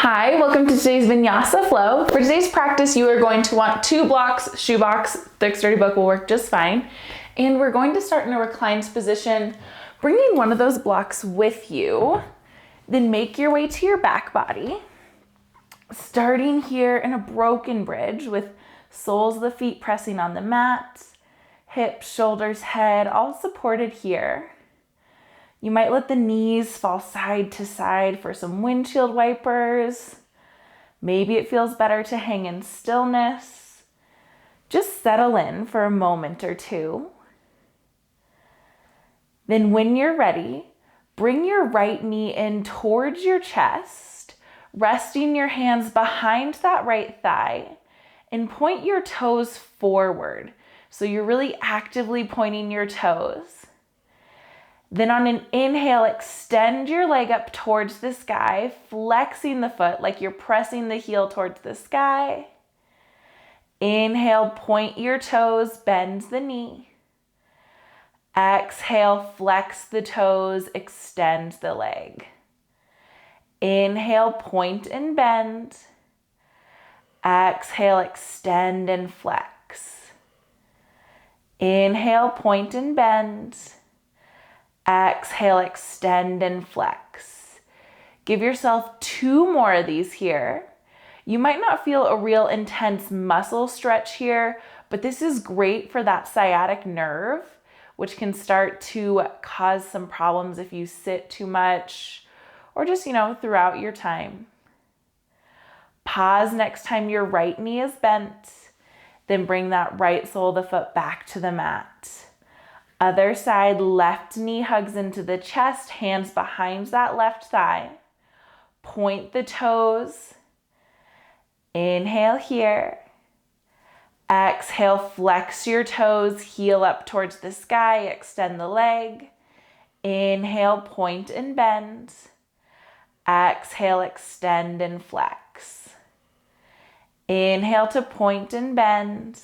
Hi, welcome to today's Vinyasa flow. For today's practice, you are going to want 2 blocks, shoebox, thick sturdy book will work just fine. And we're going to start in a reclined position, bringing one of those blocks with you. Then make your way to your back body. Starting here in a broken bridge with soles of the feet pressing on the mat, hips, shoulders, head, all supported here. You might let the knees fall side to side for some windshield wipers. Maybe it feels better to hang in stillness. Just settle in for a moment or two. Then when you're ready, bring your right knee in towards your chest, resting your hands behind that right thigh, and point your toes forward. So you're really actively pointing your toes. Then on an inhale, extend your leg up towards the sky, flexing the foot like you're pressing the heel towards the sky. Inhale, point your toes, bend the knee. Exhale, flex the toes, extend the leg. Inhale, point and bend. Exhale, extend and flex. Inhale, point and bend. Exhale, extend and flex. Give yourself 2 more of these here. You might not feel a real intense muscle stretch here, but this is great for that sciatic nerve, which can start to cause some problems if you sit too much or just, throughout your time. Pause next time your right knee is bent. Then bring that right sole of the foot back to the mat. Other side, left knee hugs into the chest, hands behind that left thigh. Point the toes. Inhale here. Exhale, flex your toes, heel up towards the sky, extend the leg. Inhale, point and bend. Exhale, extend and flex. Inhale to point and bend.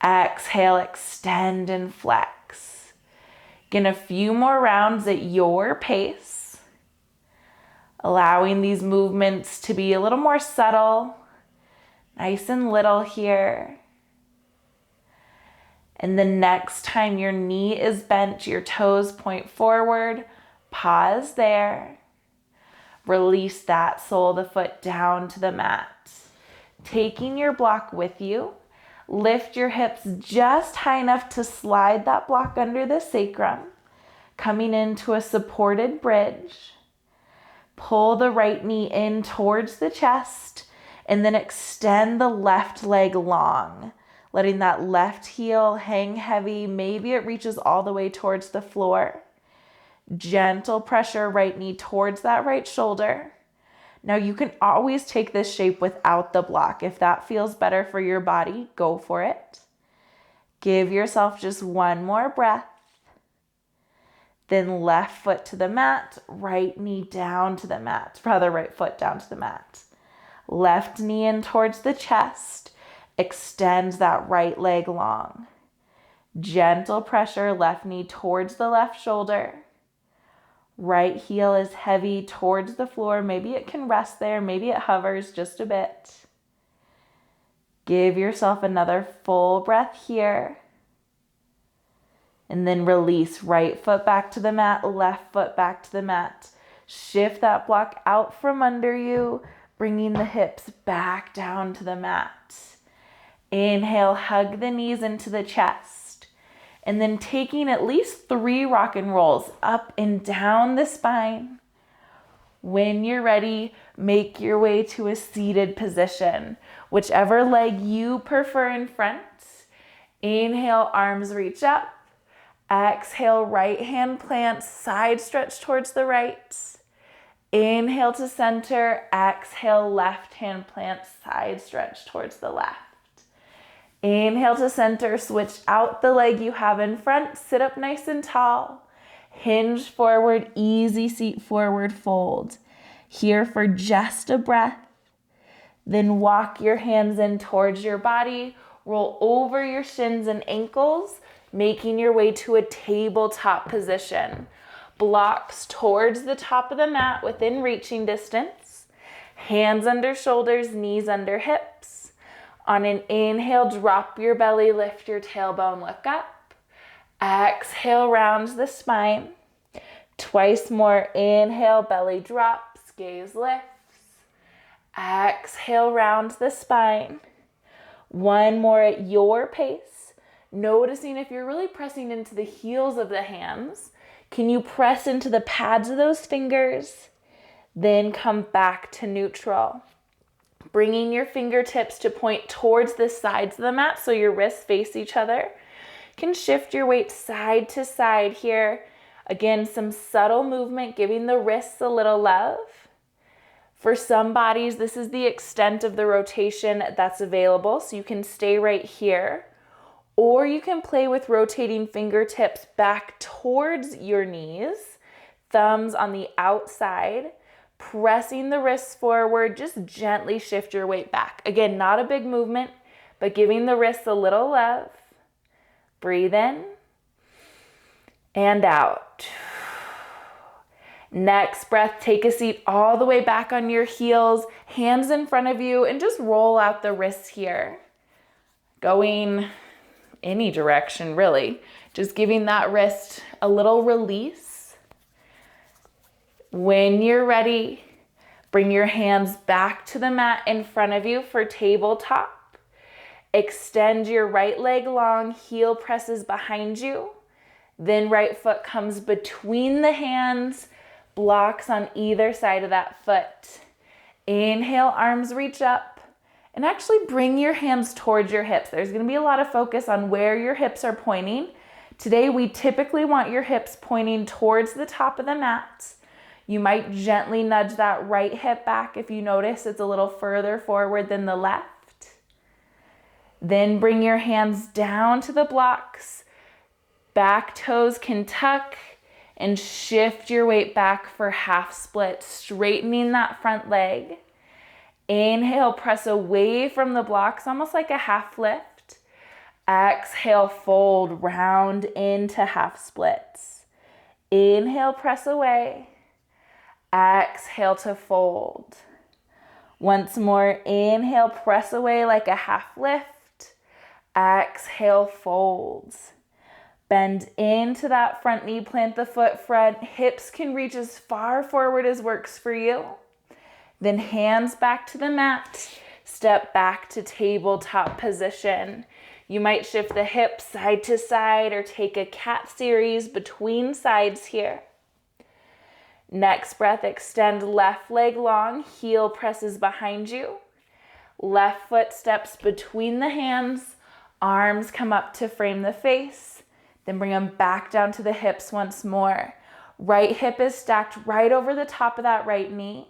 Exhale, extend and flex. Again, a few more rounds at your pace, allowing these movements to be a little more subtle, nice and little here. And the next time your knee is bent, your toes point forward, pause there. Release that sole of the foot down to the mat. Taking your block with you, lift your hips just high enough to slide that block under the sacrum, coming into a supported bridge. Pull the right knee in towards the chest, and then extend the left leg long, letting that left heel hang heavy. Maybe it reaches all the way towards the floor. Gentle pressure, right knee towards that right shoulder. Now you can always take this shape without the block. If that feels better for your body, go for it. Give yourself just one more breath. Then left foot to the mat, right knee down to the mat. Rather, right foot down to the mat. Left knee in towards the chest. Extend that right leg long. Gentle pressure, left knee towards the left shoulder. Right heel is heavy towards the floor. Maybe it can rest there. Maybe it hovers just a bit. Give yourself another full breath here. And then release. Right foot back to the mat, left foot back to the mat. Shift that block out from under you, bringing the hips back down to the mat. Inhale, hug the knees into the chest. And then taking at least 3 rock and rolls up and down the spine. When you're ready, make your way to a seated position. Whichever leg you prefer in front. Inhale, arms reach up. Exhale, right hand plant, side stretch towards the right. Inhale to center. Exhale, left hand plant, side stretch towards the left. Inhale to center, switch out the leg you have in front, sit up nice and tall, hinge forward, easy seat forward fold. Here for just a breath. Then walk your hands in towards your body, roll over your shins and ankles, making your way to a tabletop position. Blocks towards the top of the mat within reaching distance. Hands under shoulders, knees under hips. On an inhale, drop your belly, lift your tailbone, look up. Exhale, round the spine. Twice more, inhale, belly drops, gaze lifts. Exhale, round the spine. One more at your pace. Noticing if you're really pressing into the heels of the hands, can you press into the pads of those fingers? Then come back to neutral. Bringing your fingertips to point towards the sides of the mat so your wrists face each other. Can shift your weight side to side here. Again, some subtle movement, giving the wrists a little love. For some bodies, this is the extent of the rotation that's available, so you can stay right here. Or you can play with rotating fingertips back towards your knees, thumbs on the outside, pressing the wrists forward, just gently shift your weight back. Again, not a big movement, but giving the wrists a little love. Breathe in and out. Next breath, take a seat all the way back on your heels, hands in front of you, and just roll out the wrists here. Going any direction, really. Just giving that wrist a little release. When you're ready, bring your hands back to the mat in front of you for tabletop. Extend your right leg long, heel presses behind you. Then right foot comes between the hands, blocks on either side of that foot. Inhale, arms reach up, and actually bring your hands towards your hips. There's going to be a lot of focus on where your hips are pointing. Today, we typically want your hips pointing towards the top of the mat. You might gently nudge that right hip back if you notice it's a little further forward than the left. Then bring your hands down to the blocks. Back toes can tuck. And shift your weight back for half split, straightening that front leg. Inhale, press away from the blocks, almost like a half lift. Exhale, fold, round into half splits. Inhale, press away. Exhale to fold. Once more, inhale, press away like a half lift. Exhale, folds. Bend into that front knee, plant the foot front. Hips can reach as far forward as works for you. Then hands back to the mat. Step back to tabletop position. You might shift the hips side to side or take a cat series between sides here. Next breath, extend left leg long, heel presses behind you. Left foot steps between the hands, arms come up to frame the face. Then bring them back down to the hips once more. Right hip is stacked right over the top of that right knee.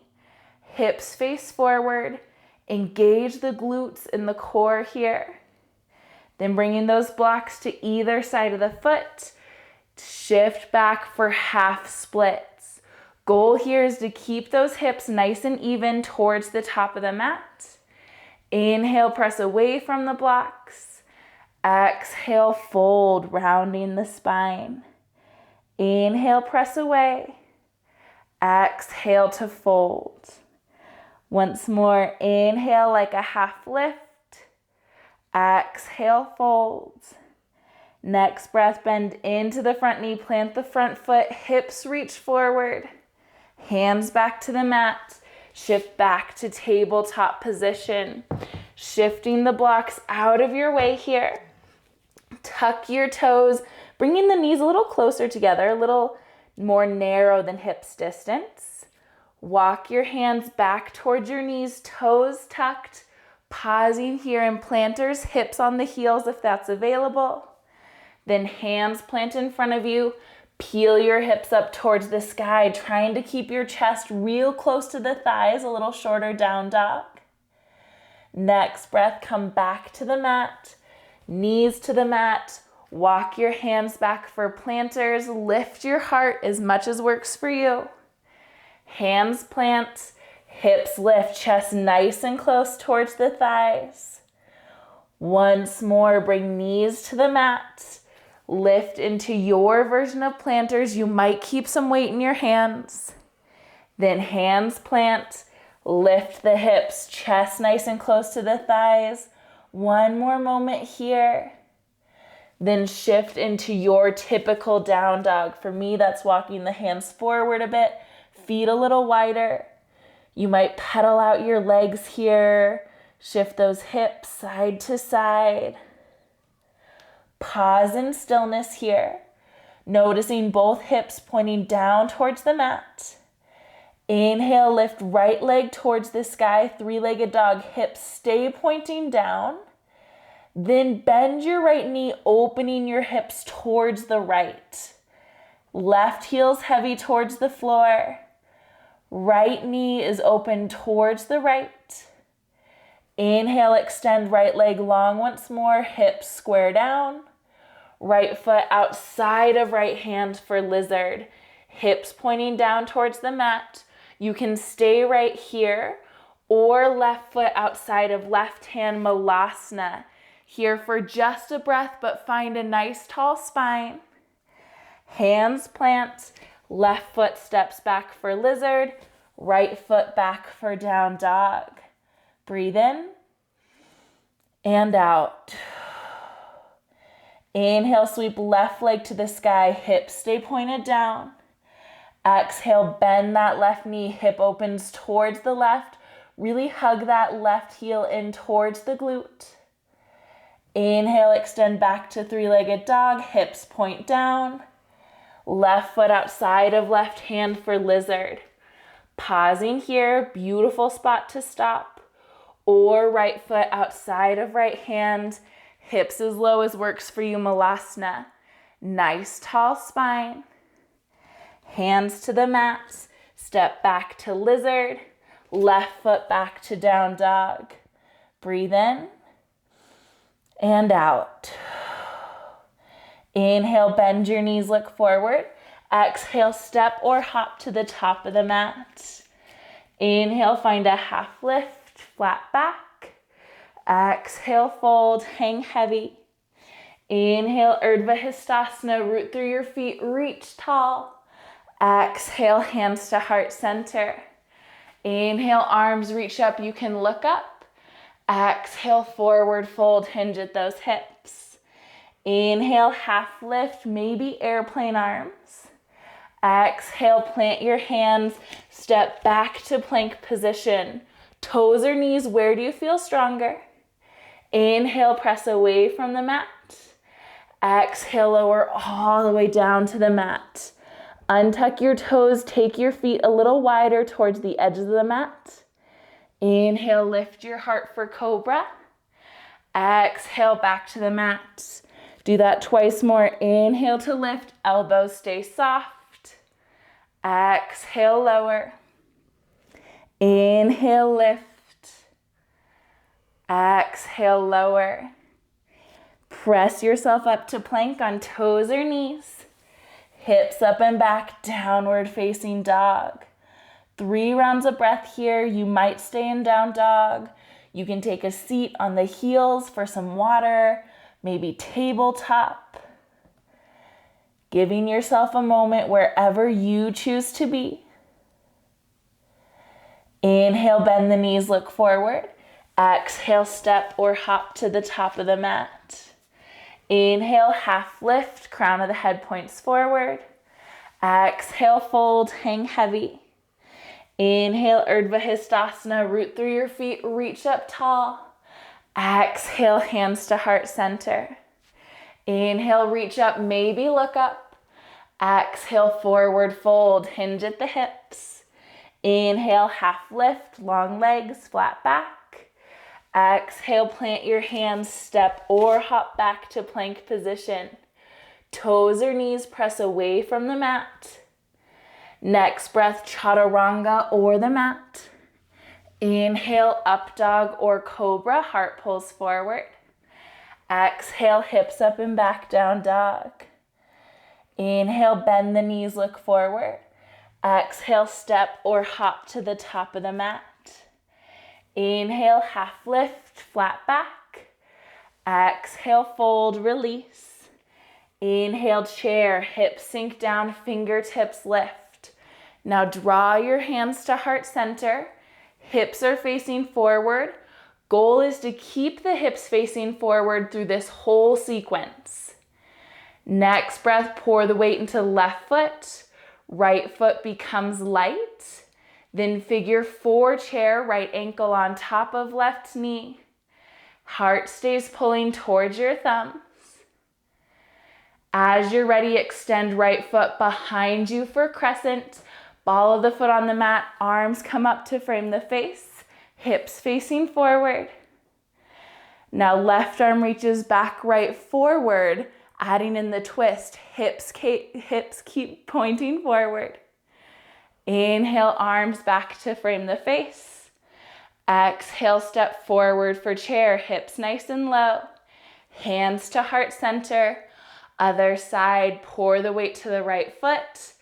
Hips face forward. Engage the glutes in the core here. Then bringing those blocks to either side of the foot. Shift back for half splits. Goal here is to keep those hips nice and even towards the top of the mat. Inhale, press away from the blocks. Exhale, fold, rounding the spine. Inhale, press away. Exhale to fold. Once more, inhale like a half lift. Exhale, fold. Next breath, bend into the front knee, plant the front foot, hips reach forward. Hands back to the mat. Shift back to tabletop position. Shifting the blocks out of your way here. Tuck your toes, bringing the knees a little closer together, a little more narrow than hips distance. Walk your hands back towards your knees, toes tucked, pausing here in planters, hips on the heels if that's available. Then hands plant in front of you, peel your hips up towards the sky, trying to keep your chest real close to the thighs, a little shorter down dog. Next breath, come back to the mat. Knees to the mat, walk your hands back for planters, lift your heart as much as works for you. Hands plant, hips lift, chest nice and close towards the thighs. Once more, bring knees to the mat, lift into your version of planters. You might keep some weight in your hands. Then hands plant, Lift the hips, chest nice and close to the thighs. One more moment here. Then shift into your typical down dog. For me, that's walking the hands forward a bit, feet a little wider. You might pedal out your legs here. Shift those hips side to side. Pause in stillness here. Noticing both hips pointing down towards the mat. Inhale, lift right leg towards the sky, three-legged dog. Hips stay pointing down. Then bend your right knee, opening your hips towards the right. Left heel's heavy towards the floor. Right knee is open towards the right. Inhale, extend right leg long once more, hips square down. Right foot outside of right hand for lizard. Hips pointing down towards the mat. You can stay right here, or left foot outside of left hand, malasana. Here for just a breath, but find a nice tall spine. Hands plant, left foot steps back for lizard, right foot back for down dog. Breathe in and out. Inhale, sweep left leg to the sky, hips stay pointed down. Exhale, bend that left knee, hip opens towards the left. Really hug that left heel in towards the glute. Inhale, extend back to three-legged dog, hips point down. Left foot outside of left hand for lizard. Pausing here, beautiful spot to stop. Or right foot outside of right hand, hips as low as works for you, malasana. Nice tall spine. Hands to the mat, step back to lizard, left foot back to down dog. Breathe in and out. Inhale, bend your knees, look forward. Exhale, step or hop to the top of the mat. Inhale, find a half lift, flat back. Exhale, fold, hang heavy. Inhale, Urdhva Hastasana, root through your feet, reach tall. Exhale, hands to heart center. Inhale, arms reach up, you can look up. Exhale, forward fold, hinge at those hips. Inhale, half lift, maybe airplane arms. Exhale, plant your hands, step back to plank position. Toes or knees, where do you feel stronger? Inhale, press away from the mat. Exhale, lower all the way down to the mat. Untuck your toes, take your feet a little wider towards the edge of the mat. Inhale, lift your heart for cobra. Exhale, back to the mat. Do that twice more. Inhale to lift, elbows stay soft. Exhale, lower. Inhale, lift. Exhale, lower. Press yourself up to plank on toes or knees. Hips up and back, downward facing dog. 3 rounds of breath here. You might stay in down dog. You can take a seat on the heels for some water, maybe tabletop. Giving yourself a moment wherever you choose to be. Inhale, bend the knees, look forward. Exhale, step or hop to the top of the mat. Inhale, half lift, crown of the head points forward. Exhale, fold, hang heavy. Inhale, Urdhva Hastasana, root through your feet, reach up tall. Exhale, hands to heart center. Inhale, reach up, maybe look up. Exhale, forward fold, hinge at the hips. Inhale, half lift, long legs, flat back. Exhale, plant your hands, step or hop back to plank position. Toes or knees press away from the mat. Next breath, chaturanga or the mat. Inhale, up dog or cobra, heart pulls forward. Exhale, hips up and back, down dog. Inhale, bend the knees, look forward. Exhale, step or hop to the top of the mat. Inhale, half lift, flat back. Exhale, fold, release. Inhale, chair, hips sink down, fingertips lift. Now draw your hands to heart center. Hips are facing forward. Goal is to keep the hips facing forward through this whole sequence. Next breath, pour the weight into left foot. Right foot becomes light. Then figure 4 chair, right ankle on top of left knee. Heart stays pulling towards your thumbs. As you're ready, extend right foot behind you for crescent. Ball of the foot on the mat, arms come up to frame the face, hips facing forward. Now left arm reaches back, right forward, adding in the twist. Hips keep pointing forward. Inhale, arms back to frame the face. Exhale, step forward for chair, hips nice and low. Hands to heart center. Other side, pour the weight to the right foot.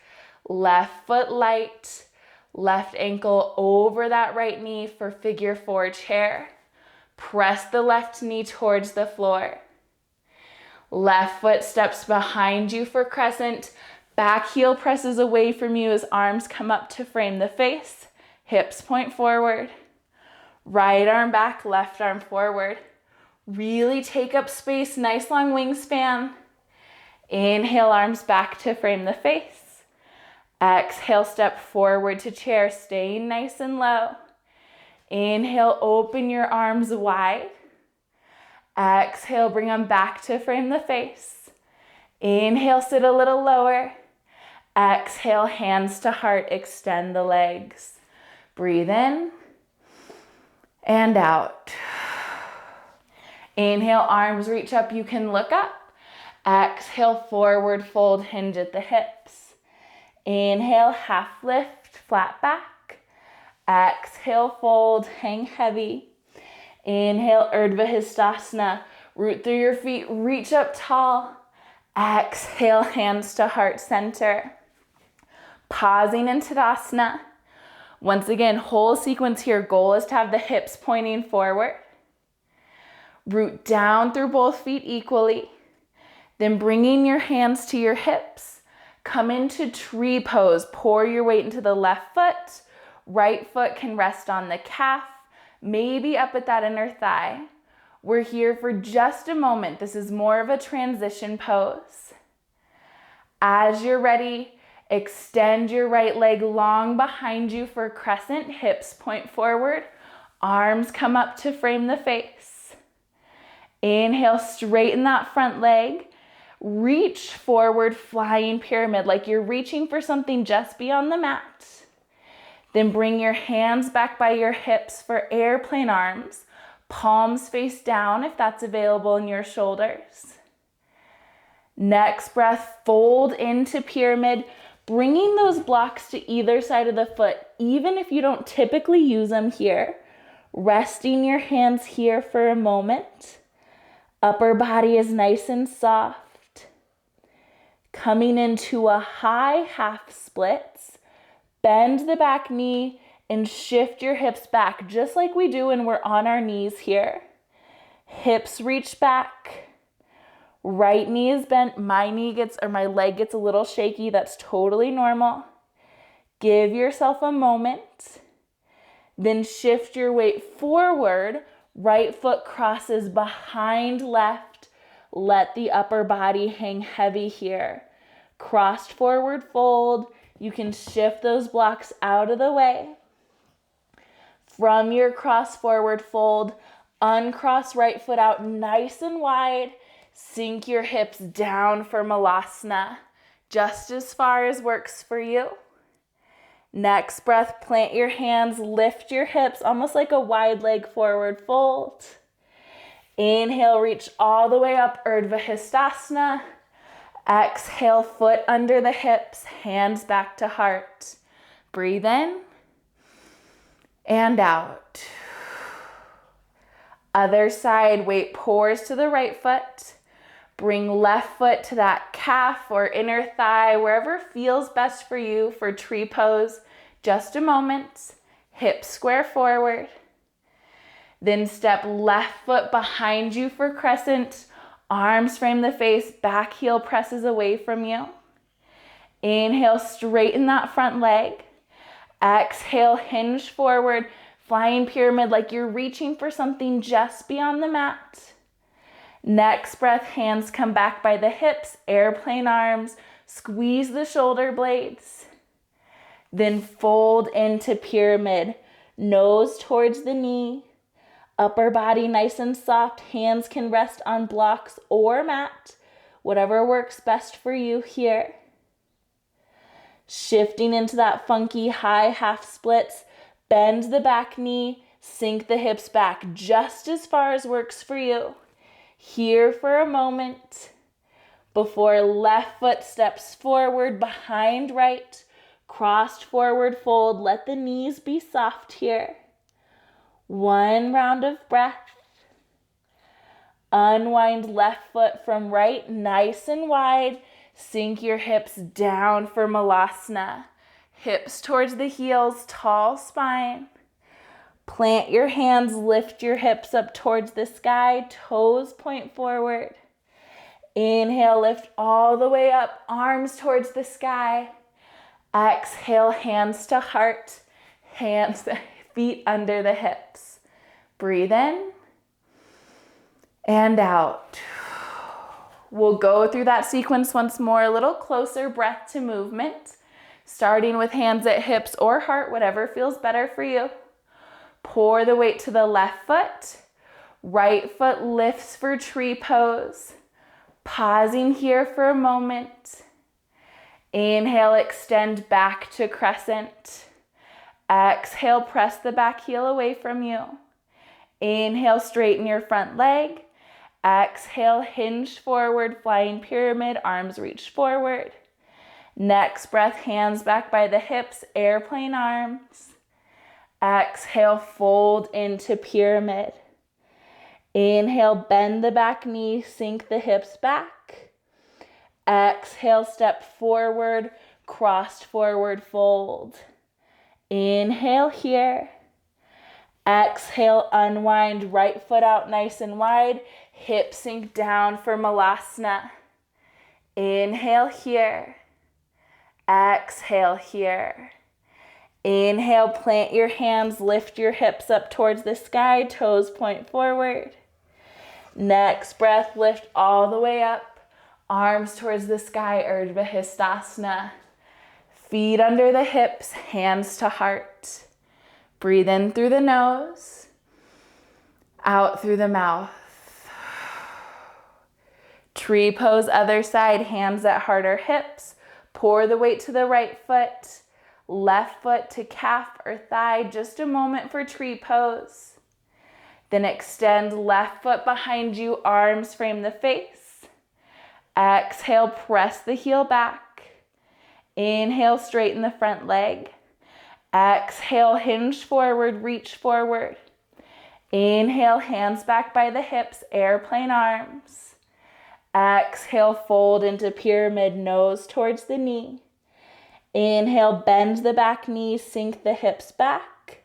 Left foot light. Left ankle over that right knee for figure 4 chair. Press the left knee towards the floor. Left foot steps behind you for crescent. Back heel presses away from you as arms come up to frame the face. Hips point forward. Right arm back, left arm forward. Really take up space, nice long wingspan. Inhale, arms back to frame the face. Exhale, step forward to chair, staying nice and low. Inhale, open your arms wide. Exhale, bring them back to frame the face. Inhale, sit a little lower. Exhale, hands to heart, extend the legs. Breathe in and out. Inhale, arms reach up, you can look up. Exhale, forward fold, hinge at the hips. Inhale, half lift, flat back. Exhale, fold, hang heavy. Inhale, Urdhva Hastasana, root through your feet, reach up tall. Exhale, hands to heart center. Pausing in Tadasana. Once again, whole sequence here. Goal is to have the hips pointing forward. Root down through both feet equally. Then bringing your hands to your hips. Come into tree pose. Pour your weight into the left foot. Right foot can rest on the calf. Maybe up at that inner thigh. We're here for just a moment. This is more of a transition pose. As you're ready, extend your right leg long behind you for crescent. Hips point forward. Arms come up to frame the face. Inhale, straighten that front leg. Reach forward, flying pyramid, like you're reaching for something just beyond the mat. Then bring your hands back by your hips for airplane arms. Palms face down if that's available in your shoulders. Next breath, fold into pyramid, bringing those blocks to either side of the foot, even if you don't typically use them here. Resting your hands here for a moment. Upper body is nice and soft. Coming into a high half splits. Bend the back knee and shift your hips back, just like we do when we're on our knees here. Hips reach back. Right knee is bent. My leg gets a little shaky. That's totally normal. Give yourself a moment. Then shift your weight forward. Right foot crosses behind left. Let the upper body hang heavy here. Crossed forward fold. You can shift those blocks out of the way. From your cross forward fold, uncross right foot out nice and wide. Sink your hips down for Malasana, just as far as works for you. Next breath, plant your hands, lift your hips, almost like a wide leg forward fold. Inhale, reach all the way up, Urdhva Hastasana. Exhale, foot under the hips, hands back to heart. Breathe in and out. Other side, weight pours to the right foot. Bring left foot to that calf or inner thigh, wherever feels best for you for tree pose. Just a moment. Hips square forward. Then step left foot behind you for crescent. Arms frame the face, back heel presses away from you. Inhale, straighten that front leg. Exhale, hinge forward. Flying pyramid like you're reaching for something just beyond the mat. Next breath, hands come back by the hips, airplane arms, squeeze the shoulder blades. Then fold into pyramid, nose towards the knee, upper body nice and soft, hands can rest on blocks or mat, whatever works best for you here. Shifting into that funky high half splits, bend the back knee, sink the hips back just as far as works for you. Here for a moment before left foot steps forward behind right, crossed forward fold. Let the knees be soft here. One round of breath. Unwind left foot from right, nice and wide. Sink your hips down for Malasana. Hips towards the heels, tall spine. Plant your hands, lift your hips up towards the sky, toes point forward. Inhale, lift all the way up, arms towards the sky. Exhale, hands to heart, feet under the hips. Breathe in and out. We'll go through that sequence once more, a little closer, breath to movement, starting with hands at hips or heart, whatever feels better for you. Pour the weight to the left foot. Right foot lifts for tree pose. Pausing here for a moment. Inhale, extend back to crescent. Exhale, press the back heel away from you. Inhale, straighten your front leg. Exhale, hinge forward, flying pyramid, arms reach forward. Next breath, hands back by the hips, airplane arms. Exhale, fold into pyramid. Inhale, bend the back knee, sink the hips back. Exhale, step forward, crossed forward fold. Inhale here. Exhale, unwind, right foot out nice and wide. Hips sink down for Malasana. Inhale here. Exhale here. Inhale, plant your hands, lift your hips up towards the sky, toes point forward. Next breath, lift all the way up, arms towards the sky, Urdhva Hastasana. Feet under the hips, hands to heart. Breathe in through the nose, out through the mouth. Tree pose, other side, hands at heart or hips. Pour the weight to the right foot. Left foot to calf or thigh, just a moment for tree pose. Then extend left foot behind you, arms frame the face. Exhale, press the heel back. Inhale, straighten the front leg. Exhale, hinge forward, reach forward. Inhale, hands back by the hips, airplane arms. Exhale, fold into pyramid, nose towards the knee. Inhale, bend the back knee, sink the hips back.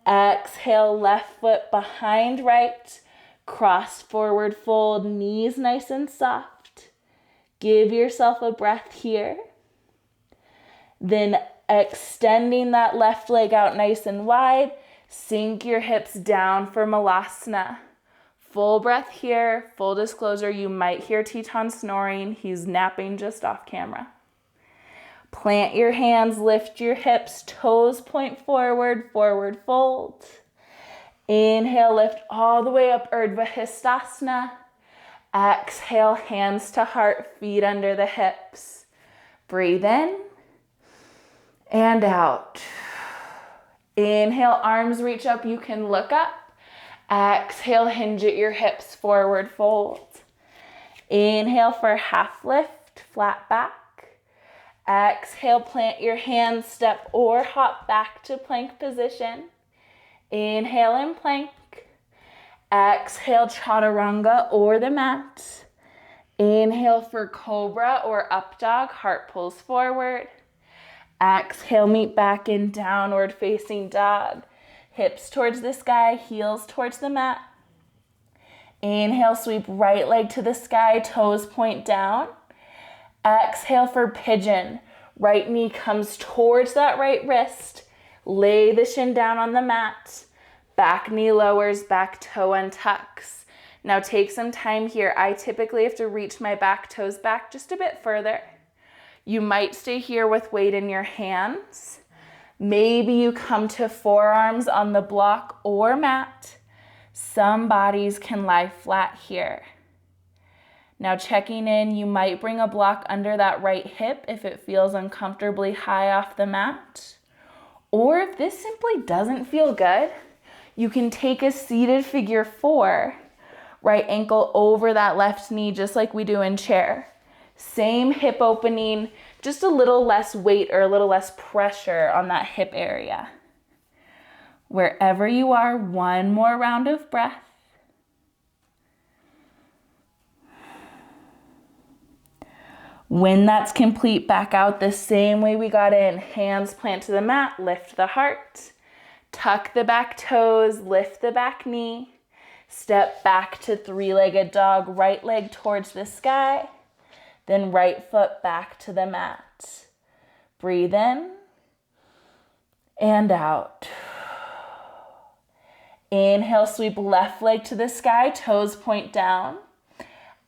Exhale, left foot behind right, cross forward fold, knees nice and soft. Give yourself a breath here. Then extending that left leg out nice and wide, sink your hips down for Malasana. Full breath here. Full disclosure, you might hear Teton snoring. He's napping just off camera. Plant your hands, lift your hips, toes point forward, forward fold. Inhale, lift all the way up, Urdhva Hastasana. Exhale, hands to heart, feet under the hips. Breathe in and out. Inhale, arms reach up, you can look up. Exhale, hinge at your hips, forward fold. Inhale for half lift, flat back. Exhale, plant your hands, step or hop back to plank position. Inhale in plank. Exhale, chaturanga or the mat. Inhale for cobra or up dog, heart pulls forward. Exhale, meet back in downward facing dog. Hips towards the sky, heels towards the mat. Inhale, sweep right leg to the sky, toes point down. Exhale for pigeon. Right knee comes towards that right wrist. Lay the shin down on the mat. Back knee lowers, back toe untucks. Now take some time here. I typically have to reach my back toes back just a bit further. You might stay here with weight in your hands. Maybe you come to forearms on the block or mat. Some bodies can lie flat here. Now checking in, you might bring a block under that right hip if it feels uncomfortably high off the mat. Or if this simply doesn't feel good, you can take a seated figure 4, right ankle over that left knee just like we do in chair. Same hip opening, just a little less weight or a little less pressure on that hip area. Wherever you are, one more round of breath. When that's complete, back out the same way we got in. Hands plant to the mat, lift the heart. Tuck the back toes, lift the back knee. Step back to three-legged dog, right leg towards the sky. Then right foot back to the mat. Breathe in and out. Inhale, sweep left leg to the sky, toes point down.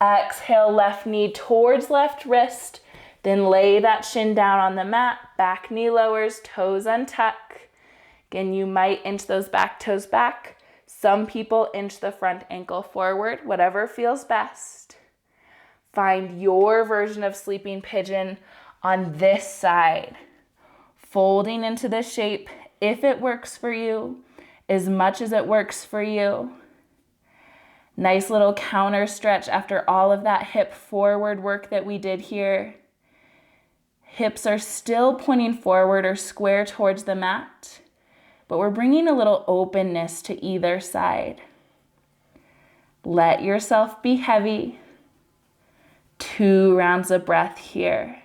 Exhale, left knee towards left wrist. Then lay that shin down on the mat, back knee lowers, toes untuck. Again, you might inch those back toes back. Some people inch the front ankle forward, whatever feels best. Find your version of sleeping pigeon on this side. Folding into the shape if it works for you, as much as it works for you. Nice little counter stretch after all of that hip forward work that we did here. Hips are still pointing forward or square towards the mat, but we're bringing a little openness to either side. Let yourself be heavy. 2 rounds of breath here.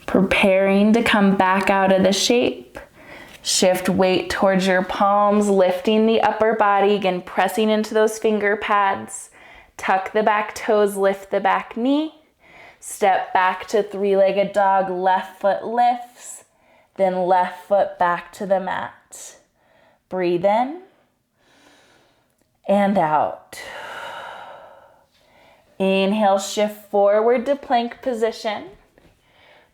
Preparing to come back out of the shape. Shift weight towards your palms, lifting the upper body, again pressing into those finger pads. Tuck the back toes, lift the back knee. Step back to three-legged dog, left foot lifts, then left foot back to the mat. Breathe in and out. Inhale, shift forward to plank position.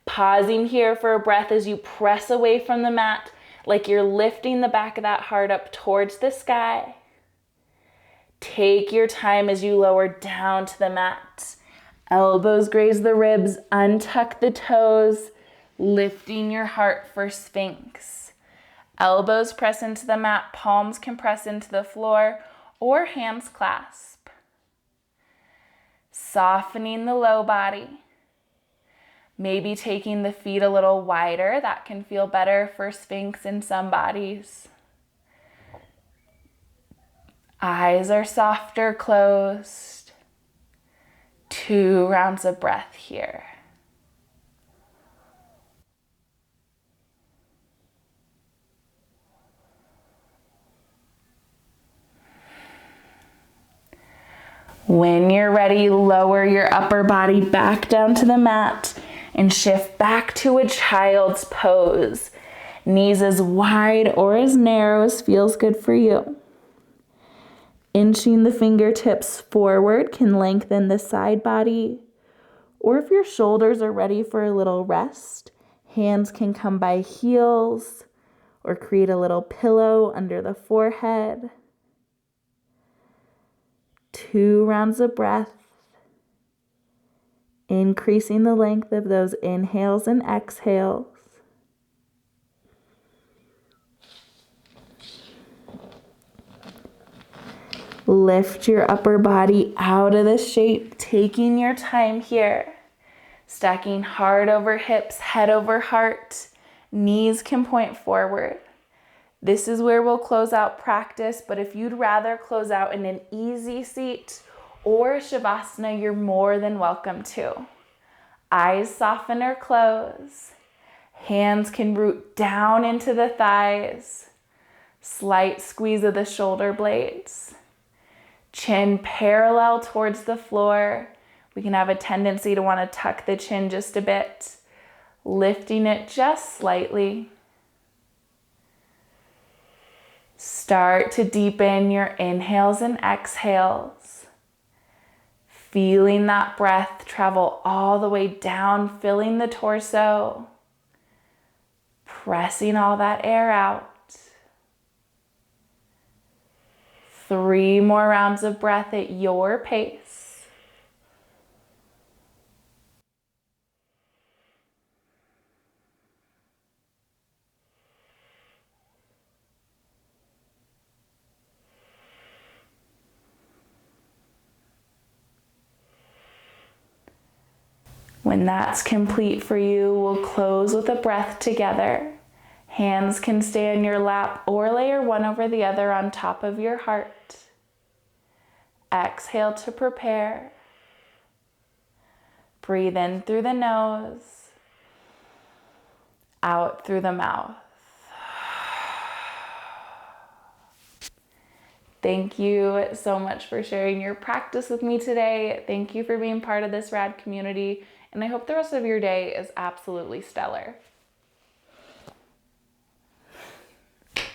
Pausing here for a breath as you press away from the mat, like you're lifting the back of that heart up towards the sky. Take your time as you lower down to the mat. Elbows graze the ribs, untuck the toes, lifting your heart for Sphinx. Elbows press into the mat, palms can press into the floor, or hands clasp. Softening the low body. Maybe taking the feet a little wider, that can feel better for Sphinx in some bodies. Eyes are softer closed. 2 rounds of breath here. When you're ready, lower your upper body back down to the mat and shift back to a child's pose. Knees as wide or as narrow as feels good for you. Inching the fingertips forward can lengthen the side body, or if your shoulders are ready for a little rest, hands can come by heels or create a little pillow under the forehead. 2 rounds of breath, increasing the length of those inhales and exhales. Lift your upper body out of the shape, taking your time here. Stacking heart over hips, head over heart. Knees can point forward. This is where we'll close out practice, but if you'd rather close out in an easy seat or Shavasana, you're more than welcome to. Eyes soften or close. Hands can root down into the thighs. Slight squeeze of the shoulder blades. Chin parallel towards the floor. We can have a tendency to want to tuck the chin just a bit, lifting it just slightly. Start to deepen your inhales and exhales. Feeling that breath travel all the way down, filling the torso. Pressing all that air out. 3 more rounds of breath at your pace. When that's complete for you, we'll close with a breath together. Hands can stay on your lap or layer one over the other on top of your heart. Exhale to prepare. Breathe in through the nose, out through the mouth. Thank you so much for sharing your practice with me today. Thank you for being part of this rad community, and I hope the rest of your day is absolutely stellar.